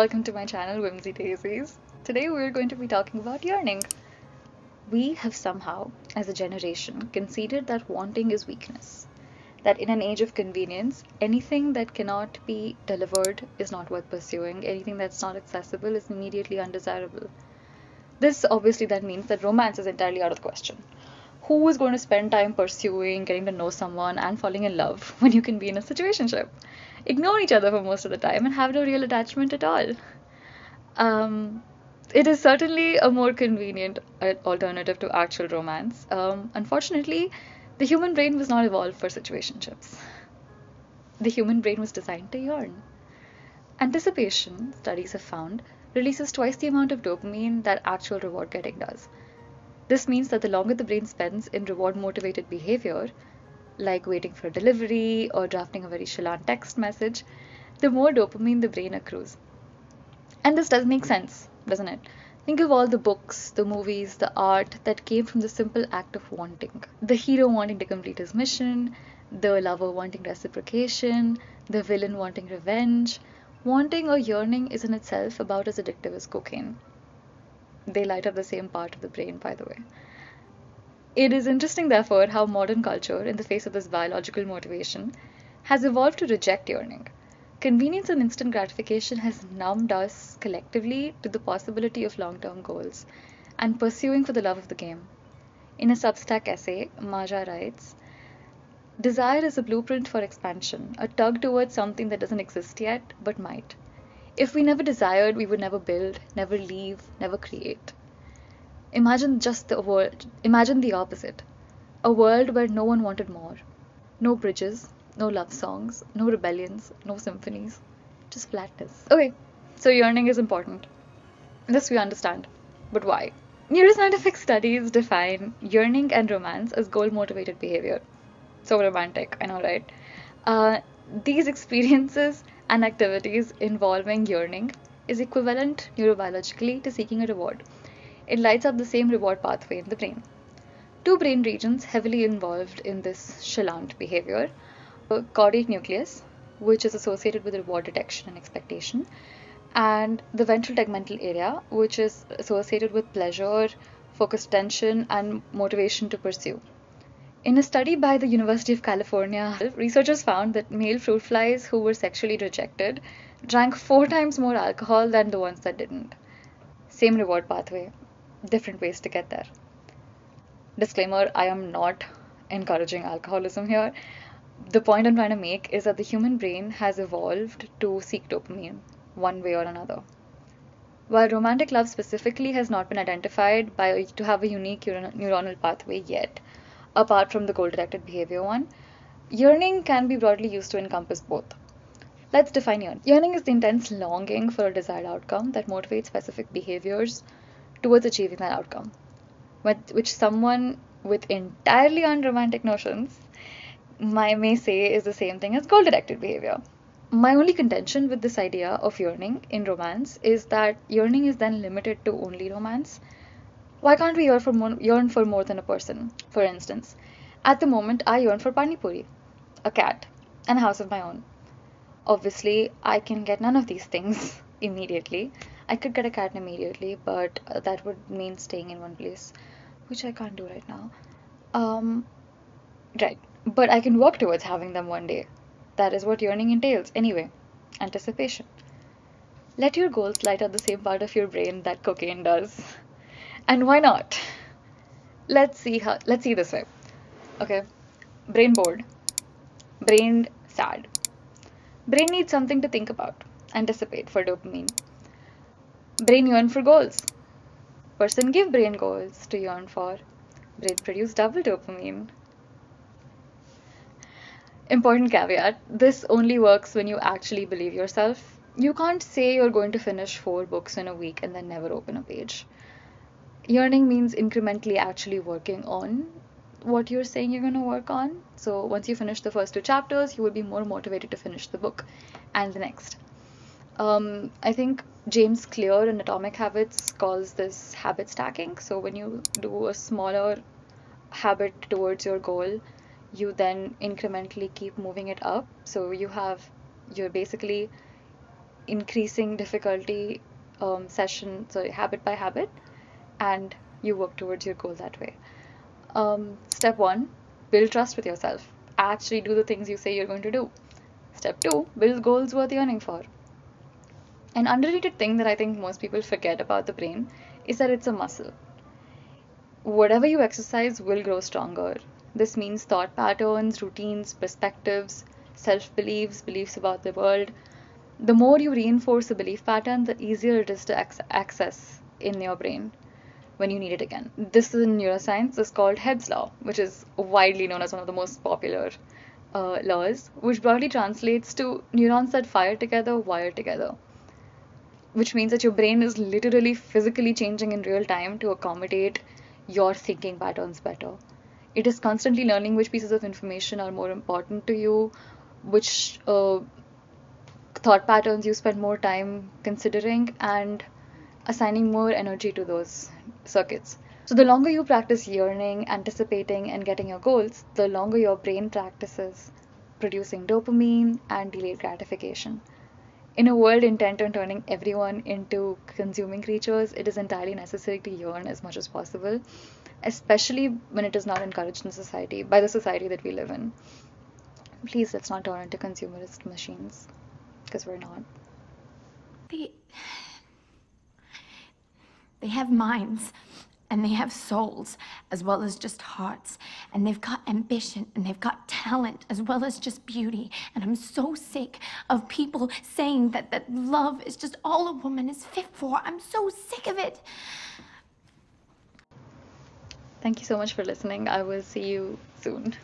welcome to my channel Whimsy Daisies. Today we're going to be talking about yearning. We have somehow, as a generation, conceded that wanting is weakness. That in an age of convenience, anything that cannot be delivered is not worth pursuing, anything that's not accessible is immediately undesirable. This obviously then means that romance is entirely out of the question. Who is going to spend time pursuing, getting to know someone, and falling in love when you can be in a situationship? Ignore each other for most of the time and have no real attachment at all. Um, it is certainly a more convenient alternative to actual romance. Unfortunately, the human brain was not evolved for situationships. The human brain was designed to yearn. Anticipation, studies have found, releases twice the amount of dopamine that actual reward getting does. This means that the longer the brain spends in reward motivated behavior, like waiting for a delivery or drafting a very chalant text message, the more dopamine the brain accrues. And this does make sense, doesn't it? Think of all the books, the movies, the art that came from the simple act of wanting. The hero wanting to complete his mission, the lover wanting reciprocation, the villain wanting revenge. Wanting or yearning is in itself about as addictive as cocaine. They light up the same part of the brain, by the way. It is interesting, therefore, how modern culture, in the face of this biological motivation, has evolved to reject yearning. Convenience and instant gratification has numbed us collectively to the possibility of long-term goals and pursuing for the love of the game. In a Substack essay, Maja writes, "Desire is a blueprint for expansion, a tug towards something that doesn't exist yet, but might. If we never desired, we would never build, never leave, never create." Imagine the opposite. A world where no one wanted more. No bridges, no love songs, no rebellions, no symphonies, just flatness. Okay, so yearning is important. This we understand. But why? Neuroscientific studies define yearning and romance as goal-motivated behavior. So romantic, I know, right? Uh, these experiences and activities involving yearning is equivalent neurobiologically to seeking a reward. It lights up the same reward pathway in the brain. Two brain regions heavily involved in this chalant behavior: the caudate nucleus, which is associated with reward detection and expectation, and the ventral tegmental area, which is associated with pleasure, focused attention, and motivation to pursue. In a study by the University of California, researchers found that male fruit flies who were sexually rejected drank 4 times more alcohol than the ones that didn't. Same reward pathway, different ways to get there. Disclaimer, I am not encouraging alcoholism here. The point I'm trying to make is that the human brain has evolved to seek dopamine, one way or another. While romantic love specifically has not been identified to have a unique neuronal pathway yet, apart from the goal-directed behavior one, yearning can be broadly used to encompass both. Let's define yearning. Yearning is the intense longing for a desired outcome that motivates specific behaviors towards achieving that outcome, which someone with entirely unromantic notions may say is the same thing as goal-directed behavior. My only contention with this idea of yearning in romance is that yearning is then limited to only romance. Why can't we yearn for more than a person? For instance, at the moment I yearn for pani puri, a cat, and a house of my own. Obviously, I can get none of these things immediately. I could get a cat immediately, but that would mean staying in one place, which I can't do right now. Right. But I can work towards having them one day. That is what yearning entails, anyway. Anticipation. Let your goals light up the same part of your brain that cocaine does. And why not? Let's see this way. Okay. Brain bored. Brain sad. Brain needs something to think about. Anticipate for dopamine. Brain yearn for goals. Person give brain goals to yearn for. Brain produce double dopamine. Important caveat, this only works when you actually believe yourself. You can't say you're going to finish 4 books in a week and then never open a page. Yearning means incrementally actually working on what you're saying you're going to work on. So once you finish the first 2 chapters, you will be more motivated to finish the book and the next. I think James Clear in Atomic Habits calls this habit stacking. So when you do a smaller habit towards your goal, you then incrementally keep moving it up. So you're basically increasing difficulty habit by habit, and you work towards your goal that way. Step one, build trust with yourself. Actually do the things you say you're going to do. Step two, build goals worth yearning for. An underrated thing that I think most people forget about the brain is that it's a muscle. Whatever you exercise will grow stronger. This means thought patterns, routines, perspectives, self beliefs, beliefs about the world. The more you reinforce a belief pattern, the easier it is to access in your brain when you need it again. This in neuroscience is called Hebb's law, which is widely known as one of the most popular laws, which broadly translates to neurons that fire together wire together, which means that your brain is literally physically changing in real time to accommodate your thinking patterns better. It is constantly learning which pieces of information are more important to you, which thought patterns you spend more time considering, and assigning more energy to those circuits. So, the longer you practice yearning, anticipating, and getting your goals, the longer your brain practices producing dopamine and delayed gratification. In a world intent on turning everyone into consuming creatures, it is entirely necessary to yearn as much as possible, especially when it is not encouraged in society, by the society that we live in. Please let's not turn into consumerist machines, because we're not. They, they have minds, and they have souls, as well as just hearts. And they've got ambition, and they've got talent, as well as just beauty. And I'm so sick of people saying that love is just all a woman is fit for. I'm so sick of it. Thank you so much for listening. I will see you soon.